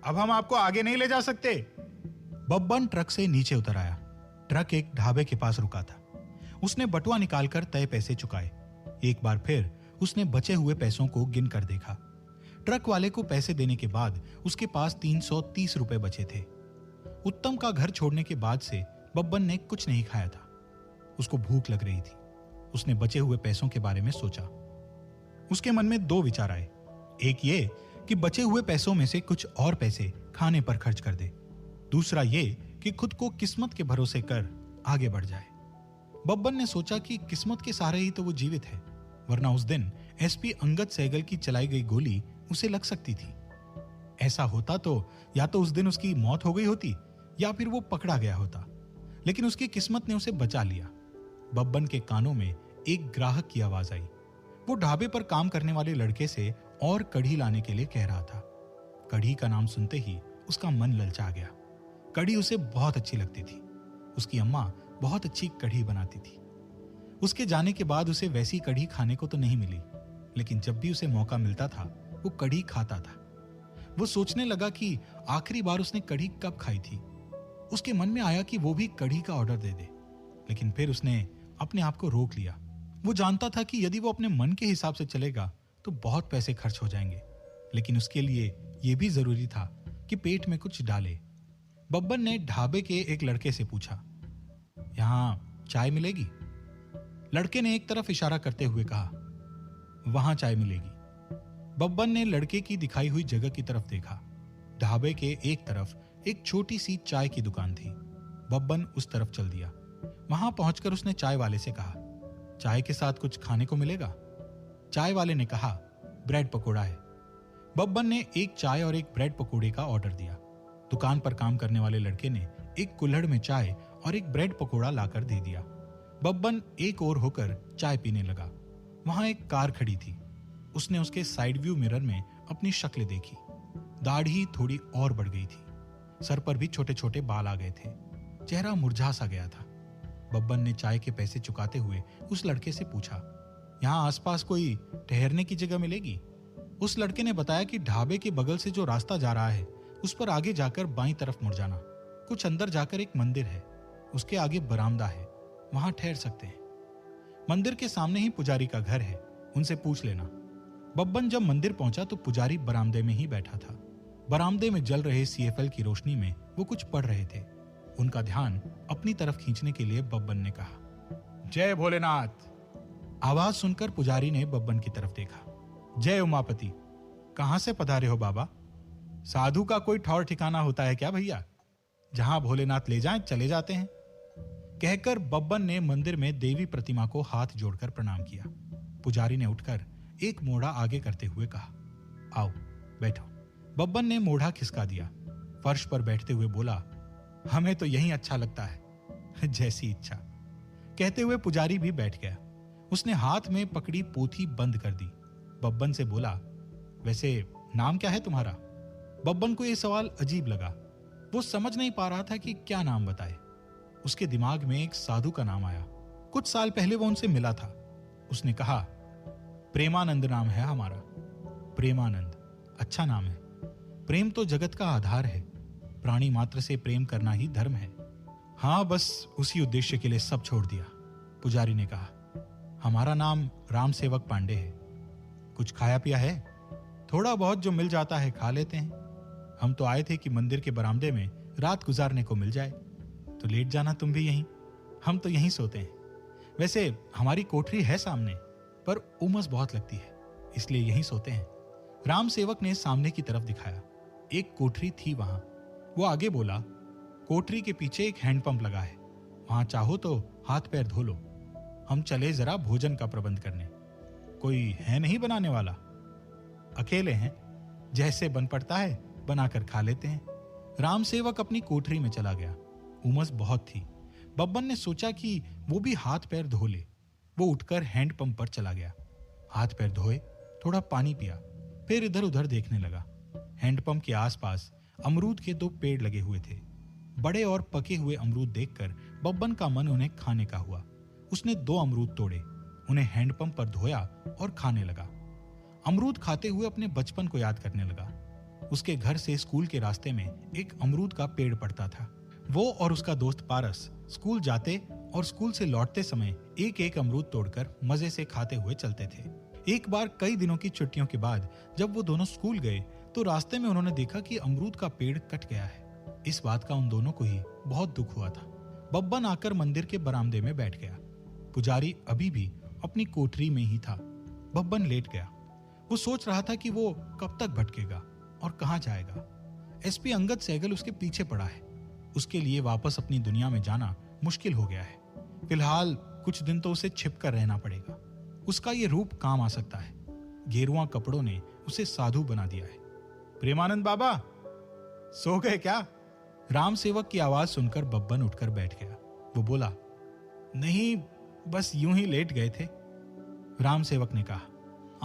अब हम आपको आगे नहीं ले जा सकते। बब्बन ट्रक से नीचे उतर आया। ट्रक एक ढाबे के पास रुका था। उसने बटुआ निकालकर तय पैसे चुकाए। एक बार फिर उसने बचे हुए पैसों को गिन कर देखा। ट्रक वाले को पैसे देने के बाद उसके पास 330 रुपए बचे थे। उत्तम का घर छोड़ने के बाद से बब्बन ने कुछ नहीं खाया था। उसको भूख लग रही थी। उसने बचे हुए पैसों के बारे में सोचा। उसके मन में दो विचार आए। एक ये कि बचे हुए पैसों में से कुछ और पैसे खाने पर खर्च कर दे। दूसरा ये कि खुद को किस्मत के भरोसे कर आगे बढ़ जाए। बब्बन ने सोचा कि किस्मत के सहारे ही तो वो जीवित है, वरना उस दिन एसपी अंगद सहगल की चलाई गई गोली उसे लग सकती थी। ऐसा होता तो या तो उस दिन उसकी मौत हो गई होती या फिर वो पकड़ा गया होता, लेकिन उसकी किस्मत ने उसे बचा लिया। बब्बन के कानों में एक ग्राहक की आवाज आई। वो ढाबे पर काम करने वाले लड़के से और कढ़ी लाने के लिए कह रहा था। कढ़ी का नाम सुनते ही उसका मन ललचा गया। कढ़ी उसे बहुत अच्छी लगती थी। उसकी अम्मा बहुत अच्छी कढ़ी बनाती थी। उसके जाने के बाद उसे वैसी कढ़ी खाने को तो नहीं मिली, लेकिन जब भी उसे मौका मिलता था वो कढ़ी खाता था। वो सोचने लगा कि आखिरी बार उसने कढ़ी कब खाई थी। उसके मन में आया कि वो भी कढ़ी का ऑर्डर दे दे, लेकिन फिर उसने अपने आप को रोक लिया। वो जानता था कि यदि वो अपने मन के हिसाब से चलेगा तो बहुत पैसे खर्च हो जाएंगे, लेकिन उसके लिए यह भी जरूरी था कि पेट में कुछ डाले। बब्बन ने ढाबे के एक लड़के से पूछा, यहां चाय मिलेगी? लड़के ने एक तरफ इशारा करते हुए कहा, वहां चाय मिलेगी। बब्बन ने लड़के की दिखाई हुई जगह की तरफ देखा। ढाबे के एक तरफ एक छोटी सी चाय की दुकान थी। बब्बन उस तरफ चल दिया। वहां पहुंचकर उसने चाय वाले से कहा, चाय के साथ कुछ खाने को मिलेगा? चाय वाले ने कहा, ब्रेड पकोड़ा है। बब्बन ने एक चाय और एक ब्रेड पकोड़े का ऑर्डर दिया। दुकान पर काम करने वाले लड़के ने एक कुल्हड़ में चाय और एक ब्रेड पकोड़ा लाकर दे दिया। बब्बन एक ओर होकर चाय पीने लगा। वहां एक कार खड़ी थी। उसने उसके साइड व्यू मिरर में अपनी शक्ल देखी। दाढ़ी थोड़ी और बढ़ गई थी। सर पर भी छोटे छोटे बाल आ गए थे। चेहरा मुरझा सा गया था। बब्बन ने चाय के पैसे चुकाते हुए उस लड़के से पूछा, यहाँ आसपास कोई ठहरने की जगह मिलेगी? उस लड़के ने बताया कि ढाबे के बगल से जो रास्ता जा रहा है उस पर आगे जाकर बाईं तरफ मुड़ जाना। कुछ अंदर जाकर एक मंदिर है, उसके आगे बरामदा है, वहां ठहर सकते हैं। मंदिर के सामने ही पुजारी का घर है, उनसे पूछ लेना। बब्बन जब मंदिर पहुंचा तो पुजारी बरामदे में ही बैठा था। बरामदे में जल रहे सीएफएल की रोशनी में वो कुछ पढ़ रहे थे। उनका ध्यान अपनी तरफ खींचने के लिए बब्बन ने कहा, जय भोलेनाथ। आवाज सुनकर पुजारी ने बब्बन की तरफ देखा। जय उमापति। कहां से पधारे हो बाबा? साधु का कोई ठौर ठिकाना होता है क्या भैया? जहां भोलेनाथ ले जाएं चले जाते हैं। कहकर बब्बन ने मंदिर में देवी प्रतिमा को हाथ जोड़कर प्रणाम किया। पुजारी ने उठकर एक मोढ़ा आगे करते हुए कहा, आओ बैठो। बब्बन ने मोढ़ा खिसका दिया। फर्श पर बैठते हुए बोला, हमें तो यही अच्छा लगता है। जैसी इच्छा। कहते हुए पुजारी भी बैठ गया। उसने हाथ में पकड़ी पोथी बंद कर दी। बब्बन से बोला, वैसे नाम क्या है तुम्हारा? बब्बन को यह सवाल अजीब लगा। वो समझ नहीं पा रहा था कि क्या नाम बताए। उसके दिमाग में एक साधु का नाम आया। कुछ साल पहले वो उनसे मिला था। उसने कहा, प्रेमानंद नाम है हमारा। प्रेमानंद, अच्छा नाम है। प्रेम तो जगत का आधार है। प्राणी मात्र से प्रेम करना ही धर्म है। हाँ, बस उसी उद्देश्य के लिए सब छोड़ दिया। पुजारी ने कहा, हमारा नाम राम सेवक पांडे है। कुछ खाया पिया है? थोड़ा बहुत जो मिल जाता है खा लेते हैं। हम तो आए थे कि मंदिर के बरामदे में रात गुजारने को मिल जाए। तो लेट जाना तुम भी यहीं, हम तो यहीं सोते हैं। वैसे हमारी कोठरी है सामने, पर उमस बहुत लगती है, इसलिए यहीं सोते हैं। राम सेवक ने सामने की तरफ दिखाया। एक कोठरी थी वहां। वो आगे बोला, कोठरी के पीछे एक हैंडपंप लगा है, वहां चाहो तो हाथ पैर धो लो। हम चले जरा भोजन का प्रबंध करने। कोई है नहीं बनाने वाला? अकेले हैं, जैसे बन पड़ता है बनाकर खा लेते हैं। राम सेवक अपनी कोठरी में चला गया। उमस बहुत थी। बब्बन ने सोचा कि वो भी हाथ पैर धो ले। वो उठकर हैंडपंप पर चला गया। हाथ पैर धोए, थोड़ा पानी पिया, फिर इधर उधर देखने लगा। हैंडपंप के आसपास अमरूद के 2 पेड़ लगे हुए थे। बड़े और पके हुए अमरूद देखकर बब्बन का मन उन्हें खाने का हुआ। उसने 2 अमरूद तोड़े, उन्हें हैंडपंप पर धोया और खाने लगा। अमरूद खाते हुए अपने बचपन को याद करने लगा। उसके घर से स्कूल के रास्ते में एक अमरूद का पेड़ पड़ता था। वो और उसका दोस्त पारस स्कूल जाते और स्कूल से लौटते समय एक एक अमरूद तोड़कर मजे से खाते हुए चलते थे। एक बार कई दिनों की छुट्टियों के बाद जब वो दोनों स्कूल गए तो रास्ते में उन्होंने देखा कि अमरूद का पेड़ कट गया है। इस बात का उन दोनों को ही बहुत दुख हुआ था। बब्बन आकर मंदिर के बरामदे में बैठ गया। पुजारी अभी भी अपनी कोठरी में ही था। बब्बन लेट गया। वो सोच रहा था कि वो कब तक भटकेगा और कहां जाएगा। एसपी अंगद सहगल उसके पीछे पड़ा है। उसके लिए वापस अपनी दुनिया में जाना मुश्किल हो गया है। फिलहाल कुछ दिन तो उसे छिपकर रहना पड़ेगा। उसका ये रूप काम आ सकता है। गेरुआ कपड़ों ने उसे साधु बना दिया है। प्रेमानंद बाबा, सो गए क्या? राम सेवक की आवाज सुनकर बब्बन उठकर बैठ गया। वो बोला, नहीं, बस यूं ही लेट गए थे। राम सेवक ने कहा,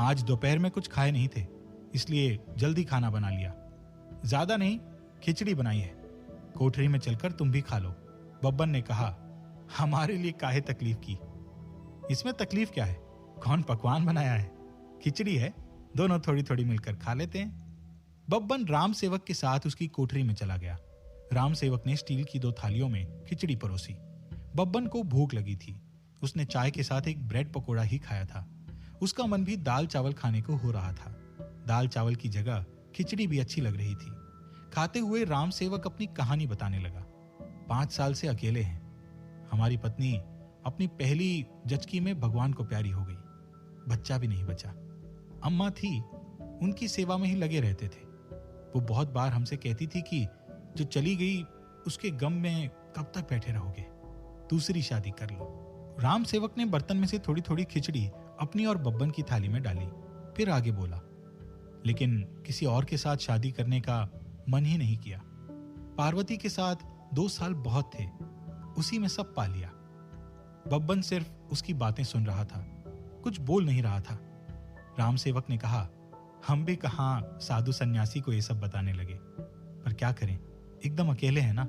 आज दोपहर में कुछ खाए नहीं थे, इसलिए जल्दी खाना बना लिया। ज्यादा नहीं, खिचड़ी बनाई है, कोठरी में चलकर तुम भी खा लो। बब्बन ने कहा, हमारे लिए काहे तकलीफ की? इसमें तकलीफ क्या है? कौन पकवान बनाया है? खिचड़ी है, दोनों थोड़ी थोड़ी मिलकर खा लेते हैं। बब्बन राम सेवक के साथ उसकी कोठरी में चला गया। राम सेवक ने स्टील की 2 थालियों में खिचड़ी परोसी। बब्बन को भूख लगी थी। उसने चाय के साथ एक ब्रेड पकोड़ा ही खाया था। उसका मन भी दाल चावल खाने को हो रहा था। दाल चावल की जगह खिचड़ी भी अच्छी लग रही थी। खाते हुए राम सेवक अपनी कहानी बताने लगा। 5 साल से अकेले हैं। हमारी पत्नी अपनी पहली जचकी में भगवान को प्यारी हो गई। बच्चा भी नहीं बचा। अम्मा थी, उनकी सेवा में ही लगे रहते थे। वो बहुत बार हमसे कहती थी कि जो चली गई उसके गम में कब तक बैठे रहोगे, दूसरी शादी कर लो। राम सेवक ने बर्तन में से थोड़ी थोड़ी खिचड़ी अपनी और बब्बन की थाली में डाली, फिर आगे बोला, लेकिन किसी और के साथ शादी करने का मन ही नहीं किया। पार्वती के साथ 2 साल बहुत थे, उसी में सब पा लिया। बब्बन सिर्फ उसकी बातें सुन रहा था, कुछ बोल नहीं रहा था। राम सेवक ने कहा, हम भी कहां साधु सन्यासी को ये सब बताने लगे, पर क्या करें, एकदम अकेले हैं ना।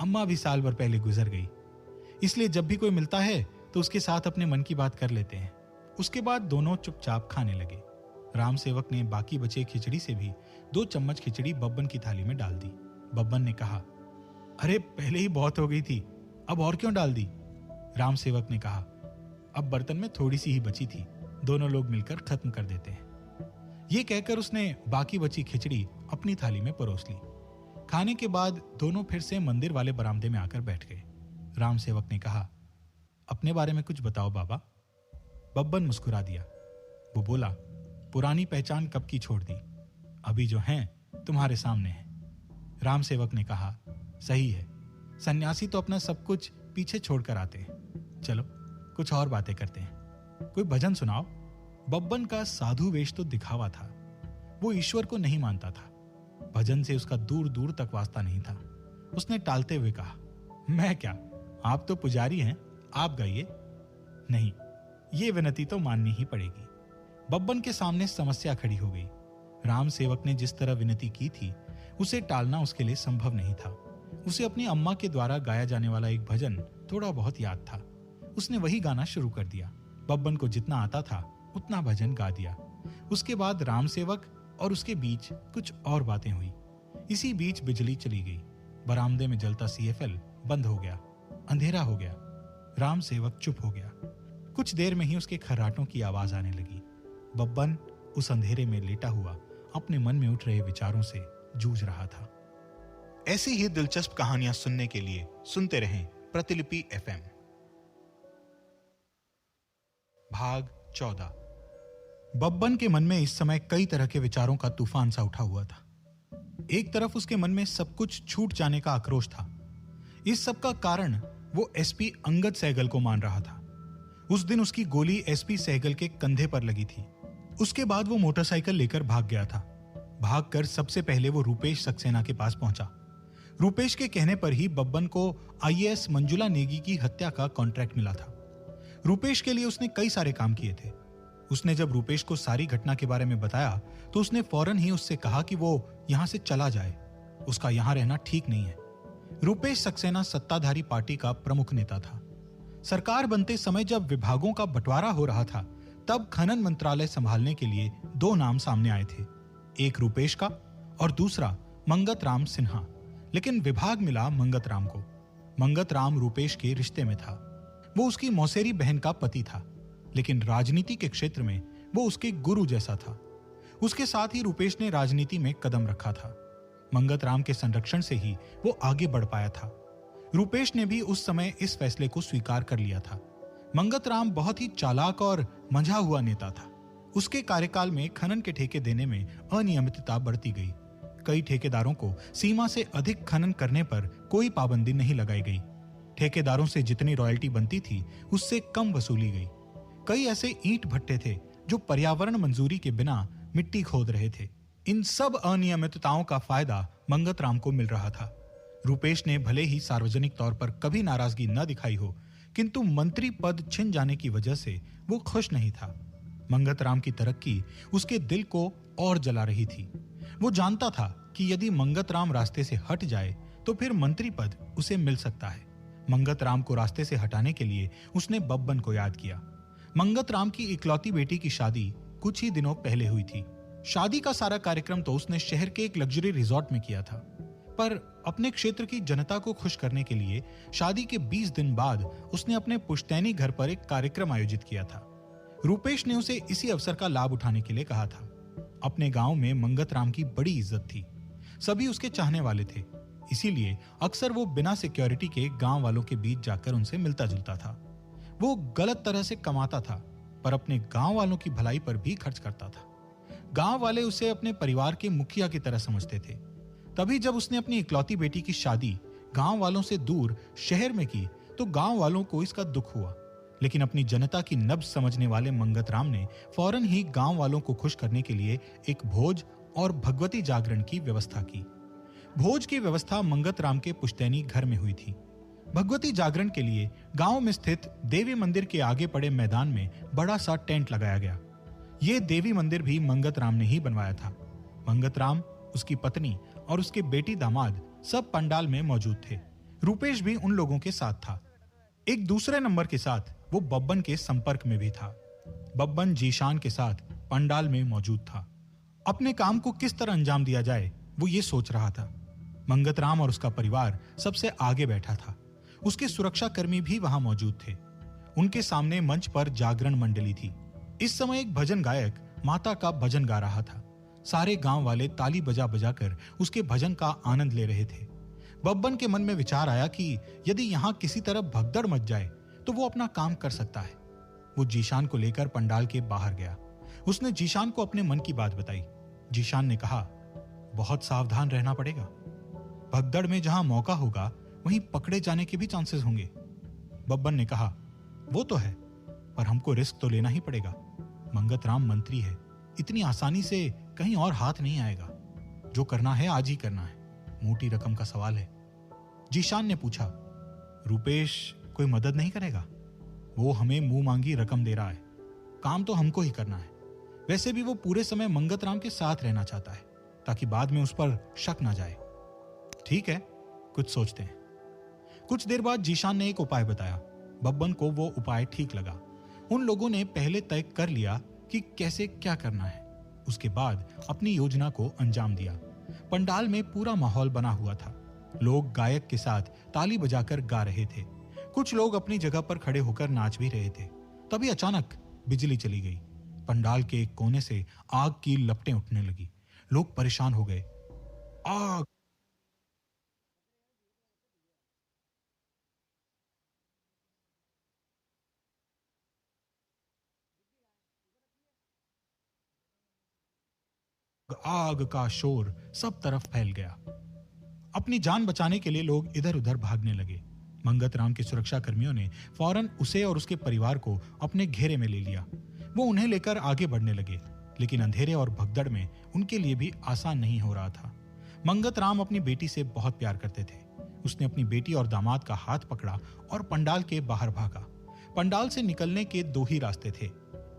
अम्मा भी साल भर पहले गुजर गई, इसलिए जब भी कोई मिलता है तो उसके साथ अपने मन की बात कर लेते हैं। उसके बाद दोनों चुपचाप खाने लगे। राम सेवक ने बाकी बचे खिचड़ी से भी 2 चम्मच खिचड़ी बब्बन की थाली में डाल दी। बब्बन ने कहा, अरे पहले ही बहुत हो गई थी, अब और क्यों डाल दी? राम सेवक ने कहा, अब बर्तन में थोड़ी सी ही बची थी, दोनों लोग मिलकर खत्म कर देते हैं। ये कहकर उसने बाकी बची खिचड़ी अपनी थाली में परोस ली। खाने के बाद दोनों फिर से मंदिर वाले बरामदे में आकर बैठ गए। राम सेवक ने कहा, अपने बारे में कुछ बताओ बाबा। बब्बन मुस्कुरा दिया। वो बोला, पुरानी पहचान कब की छोड़ दी, अभी जो हैं तुम्हारे सामने है। राम सेवक ने कहा, सही है, सन्यासी तो अपना सब कुछ पीछे छोड़कर आते हैं। चलो कुछ और बातें करते हैं, कोई भजन सुनाओ। बब्बन का साधु वेश तो दिखावा था, वो ईश्वर को नहीं मानता था। भजन से उसका दूर दूर तक वास्ता नहीं था। उसने टालते हुए कहा, मैं क्या, आप तो पुजारी हैं, आप गाइए। नहीं, ये विनती तो माननी ही पड़ेगी। बब्बन के सामने समस्या खड़ी हो गई। राम सेवक ने जिस तरह विनती की थी उसे टालना उसके लिए संभव नहीं था। उसे अपनी अम्मा के द्वारा गाया जाने वाला एक भजन थोड़ा बहुत याद था। उसने वही गाना शुरू कर दिया। बब्बन को जितना आता था उतना भजन गा दिया। उसके बाद राम सेवक और उसके बीच कुछ और बातें हुई। इसी बीच बिजली चली गई। बरामदे में जलता सीएफएल बंद हो गया। अंधेरा हो गया। राम सेवक चुप हो गया। कुछ देर में ही उसके खर्राटों की आवाज आने लगी। बब्बन उस अंधेरे में लेटा हुआ अपने मन में उठ रहे विचारों से जूझ रहा था। ऐसी ही दिलचस्प कहानियां सुनने के लिए सुनते रहें प्रतिलिपि एफएम। भाग 14। बब्बन के मन में इस समय कई तरह के विचारों का तूफान सा उठा हुआ था। एक तरफ उसके मन में सब कुछ छूट जाने का आक्रोश था। इस सब का कारण वो एसपी अंगद सहगल को मान रहा था। उस दिन उसकी गोली एसपी सहगल के कंधे पर लगी थी। उसके बाद वो मोटरसाइकिल लेकर भाग गया था। भागकर सबसे पहले वो रूपेश सक्सेना के पास पहुंचा। रूपेश के कहने पर ही बब्बन को आईएएस मंजुला नेगी की हत्या का कॉन्ट्रैक्ट मिला था। रूपेश के लिए उसने कई सारे काम किए थे। उसने जब रूपेश को सारी घटना के बारे में बताया तो उसने फौरन ही उससे कहा कि वो यहां से चला जाए, उसका यहां रहना ठीक नहीं है। रूपेश सक्सेना सत्ताधारी पार्टी का प्रमुख नेता था। सरकार बनते समय जब विभागों का बंटवारा हो रहा था तब खनन मंत्रालय संभालने के लिए दो नाम सामने आए थे, एक रूपेश का और दूसरा मंगत राम सिन्हा। लेकिन विभाग मिला मंगत राम को। मंगत राम रूपेश के रिश्ते में था। वो उसकी मौसेरी बहन का पति था, लेकिन राजनीति के क्षेत्र में वो उसके गुरु जैसा था। उसके साथ ही रूपेश ने राजनीति में कदम रखा था। मंगत राम के संरक्षण से ही वो आगे बढ़ पाया था। रूपेश ने भी उस समय इस फैसले को स्वीकार कर लिया था। मंगत राम बहुत ही चालाक और मंझा हुआ नेता था। उसके कार्यकाल में खनन के ठेके देने में अनियमितता बढ़ती गई। कई ठेकेदारों को सीमा से अधिक खनन करने पर कोई पाबंदी नहीं लगाई गई। ठेकेदारों से जितनी रॉयल्टी बनती थी उससे कम वसूली गई। कई ऐसे ईंट भट्टे थे जो पर्यावरण मंजूरी के बिना मिट्टी खोद रहे थे। इन सब अनियमितताओं का फायदा मंगत राम को मिल रहा था। रूपेश ने भले ही सार्वजनिक तौर पर कभी नाराजगी न दिखाई हो, किंतु मंत्री पद छिन जाने की वजह से वो खुश नहीं था। मंगत राम की तरक्की उसके दिल को और जला रही थी। वो जानता था कि यदि मंगत राम रास्ते से हट जाए तो फिर मंत्री पद उसे मिल सकता है। मंगत राम को रास्ते से हटाने के लिए उसने बब्बन को याद किया। मंगत राम की इकलौती बेटी की शादी कुछ ही दिनों पहले हुई थी। शादी का सारा कार्यक्रम तो उसने शहर के एक लग्जरी रिजॉर्ट में किया था, पर अपने क्षेत्र की जनता को खुश करने के लिए शादी के 20 दिन बाद उसने अपने पुश्तैनी घर पर एक कार्यक्रम आयोजित किया था। रूपेश ने उसे इसी अवसर का लाभ उठाने के लिए कहा था। अपने गांव में मंगत राम की बड़ी इज्जत थी। सभी उसके चाहने वाले थे, इसीलिए अक्सर वो बिना सिक्योरिटी के गांव वालों के बीच जाकर उनसे मिलता जुलता था। वो गलत तरह से कमाता था, पर अपने गांव वालों की भलाई पर भी खर्च करता था। गांव वाले उसे अपने परिवार के मुखिया की तरह समझते थे। तभी जब उसने अपनी इकलौती बेटी की शादी गांव वालों से दूर शहर में की तो गांव वालों को इसका दुख हुआ। लेकिन अपनी जनता की नब्ज समझने वाले मंगत राम ने फौरन ही गांव वालों को खुश करने के लिए एक भोज और भगवती जागरण की व्यवस्था की। भोज की व्यवस्था मंगत राम के पुश्तैनी घर में हुई थी। भगवती जागरण के लिए गांव में स्थित देवी मंदिर के आगे पड़े मैदान में बड़ा सा टेंट लगाया गया। यह देवी मंदिर भी मंगत राम ने ही बनवाया था। मंगत राम, उसकी पत्नी और उसके बेटी दामाद सब पंडाल में मौजूद थे। रूपेश भी उन लोगों के साथ था। एक दूसरे नंबर के साथ वो बब्बन के संपर्क में भी था। बब्बन जीशान के साथ पंडाल में मौजूद था। अपने काम को किस तरह अंजाम दिया जाए वो ये सोच रहा था। मंगत राम और उसका परिवार सबसे आगे बैठा था। उसके सुरक्षा कर्मी भी वहां मौजूद थे। उनके सामने मंच पर जागरण मंडली थी। इस समय एक भजन गायक माता का भजन गा रहा था। सारे गांव वाले ताली बजा बजाकर उसके भजन का आनंद ले रहे थे। बब्बन के मन में विचार आया कि यदि यहां किसी तरह भगदड़ मच जाए तो वो अपना काम कर सकता है। वो जीशान को लेकर पंडाल के बाहर गया। उसने जीशान को अपने मन की बात बताई। जीशान ने कहा, बहुत सावधान रहना पड़ेगा। भगदड़ में जहां मौका होगा वहीं पकड़े जाने के भी चांसेस होंगे। बब्बन ने कहा, वो तो है, पर हमको रिस्क तो लेना ही पड़ेगा। मंगतराम मंत्री है, इतनी आसानी से कहीं और हाथ नहीं आएगा। जो करना है आज ही करना है, मोटी रकम का सवाल है। जीशान ने पूछा, रूपेश कोई मदद नहीं करेगा? वो हमें मुंह मांगी रकम दे रहा है, काम तो हमको ही करना है। वैसे भी वो पूरे समय मंगतराम के साथ रहना चाहता है, ताकि बाद में उस पर शक ना जाए। ठीक है, कुछ सोचते हैं। कुछ देर बाद जीशान ने एक उपाय बताया। बब्बन को वो उपाय ठीक लगा। उन लोगों ने पहले तय कर लिया कि कैसे क्या करना है। उसके बाद अपनी योजना को अंजाम दिया। पंडाल में पूरा माहौल बना हुआ था। लोग गायक के साथ ताली बजाकर गा रहे थे। कुछ लोग अपनी जगह पर खड़े होकर नाच भी रहे थे। तभी अचानक बिजली चली गई। पंडाल के एक कोने से आग की लपटें उठने लगी। लोग परेशान हो गए। आग! आग का शोर सब तरफ फैल गया। अपनी जान बचाने के लिए लोग इधर उधर भागने लगे। मंगतराम के सुरक्षा कर्मियों ने फौरन उसे और उसके परिवार को अपने घेरे में ले लिया। वो उन्हें लेकर आगे बढ़ने लगे, लेकिन अंधेरे और भगदड़ में उनके लिए भी आसान नहीं हो रहा था। मंगतराम अपनी बेटी से बहुत प्यार करते थे। उसने अपनी बेटी और दामाद का हाथ पकड़ा और पंडाल के बाहर भागा। पंडाल से निकलने के दो ही रास्ते थे।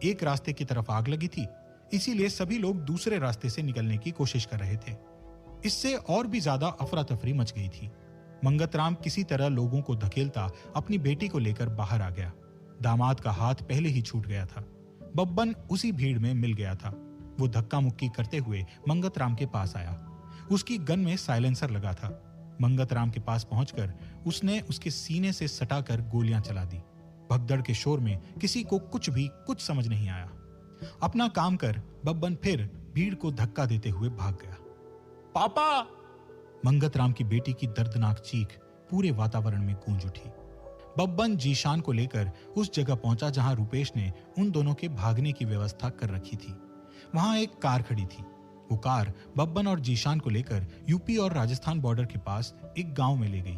एक रास्ते की तरफ आग लगी थी, इसीलिए सभी लोग दूसरे रास्ते से निकलने की कोशिश कर रहे थे। इससे और भी ज्यादा अफरा तफरी मच गई थी। मंगतराम किसी तरह लोगों को धकेलता अपनी बेटी को लेकर बाहर आ गया। दामाद का हाथ पहले ही छूट गया था। बब्बन उसी भीड़ में मिल गया था। वो धक्का मुक्की करते हुए मंगतराम के पास आया। उसकी गन में साइलेंसर लगा था। मंगतराम के पास पहुंचकर उसने उसके सीने से सटाकर गोलियां चला दी। भगदड़ के शोर में किसी को कुछ समझ नहीं आया। अपना काम कर बब्बन फिर भीड़ को धक्का देते हुए भाग गया। पापा! मंगतराम की बेटी की दर्दनाक चीख पूरे वातावरण में गूंज उठी। बब्बन जीशान को लेकर उस जगह पहुंचा जहां रूपेश ने उन दोनों के भागने की व्यवस्था कर रखी थी। वहां एक कार खड़ी थी। वो कार बब्बन और जीशान को लेकर यूपी और राजस्थान बॉर्डर के पास एक गांव में ले गई।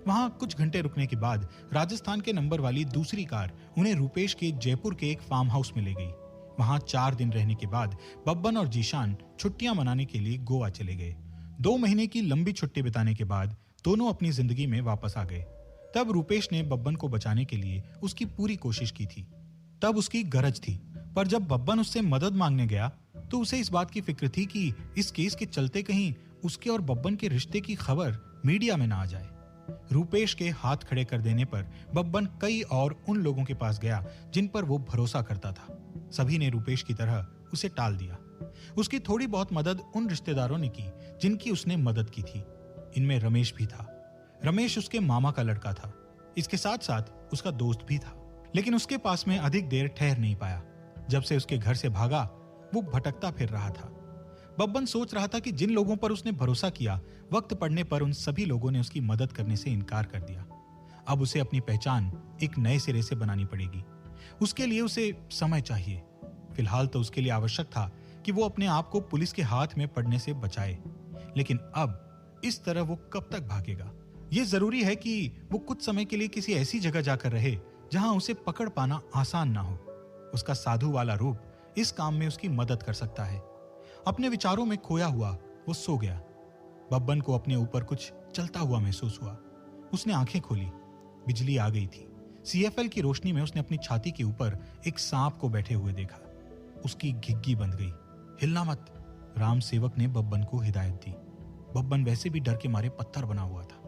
वहां कुछ घंटे रुकने के बाद राजस्थान के नंबर वाली दूसरी कार उन्हें रूपेश के जयपुर के एक फार्म हाउस में ले गई। वहां 4 दिन रहने के बाद बब्बन और जीशान छुट्टियां मनाने के लिए गोवा चले गए। 2 महीने की लंबी छुट्टी बिताने के बाद दोनों अपनी जिंदगी में वापस आ गए। तब रूपेश ने बब्बन को बचाने के लिए उसकी पूरी कोशिश की थी। तब उसकी गरज थी, पर जब बब्बन उससे मदद मांगने गया तो उसे इस बात की फिक्र थी कि इस केस के चलते कहीं उसके और बब्बन के रिश्ते की खबर मीडिया में ना आ जाए। रूपेश के हाथ खड़े कर देने पर बब्बन कई और उन लोगों के पास गया जिन पर वो भरोसा करता था। सभी ने रूपेश की तरह उसे टाल दिया। उसकी थोड़ी बहुत मदद उन रिश्तेदारों ने की जिनकी उसने मदद की थी। इनमें रमेश भी था। रमेश उसके मामा का लड़का था। इसके साथ साथ उसका दोस्त भी था, लेकिन उसके पास में अधिक देर ठहर नहीं पाया। जब से उसके घर से भागा वो भटकता फिर रहा था। बब्बन सोच रहा था कि जिन लोगों पर उसने भरोसा किया, वक्त पड़ने पर उन सभी लोगों ने उसकी मदद करने से इनकार कर दिया। अब उसे अपनी पहचान एक नए सिरे से बनानी पड़ेगी। उसके लिए उसे समय चाहिए। फिलहाल तो उसके लिए आवश्यक था कि वो अपने आप को पुलिस के हाथ में पड़ने से बचाए, लेकिन अब इस तरह वो कब तक भागेगा? ये जरूरी है कि वो कुछ समय के लिए किसी ऐसी जगह जाकर रहे जहां उसे पकड़ पाना आसान ना हो। उसका साधु वाला रूप इस काम में उसकी मदद कर सकता है। अपने विचारों में खोया हुआ वो सो गया। बब्बन को अपने ऊपर कुछ चलता हुआ महसूस हुआ। उसने आंखें खोली। बिजली आ गई थी। सीएफएल की रोशनी में उसने अपनी छाती के ऊपर एक सांप को बैठे हुए देखा। उसकी घिग्गी बंध गई। हिलना मत, राम सेवक ने बब्बन को हिदायत दी। बब्बन वैसे भी डर के मारे पत्थर बना हुआ था।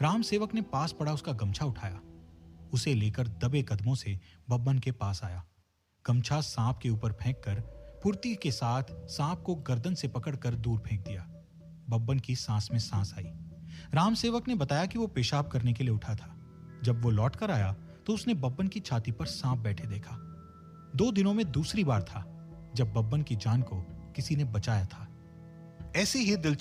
राम सेवक ने पास पड़ा उसका गमछा उठाया। उसे लेकर दबे कदमों से बब्बन के पास आया। गमछा सांप के ऊपर फेंककर फुर्ती के साथ सांप को गर्दन से पकड़कर दूर फेंक दिया। बब्बन की सांस में सांस आई। राम सेवक ने बताया कि वो पेशाब करने के लिए उठा था। जब वो लौट कर आया तो उसने बब्बन की छाती पर सांप बैठे देखा। 2 दिनों में दूसरी बार था जब बब्बन की जान को किसी ने बचाया था। ऐसी ही दिलचस्प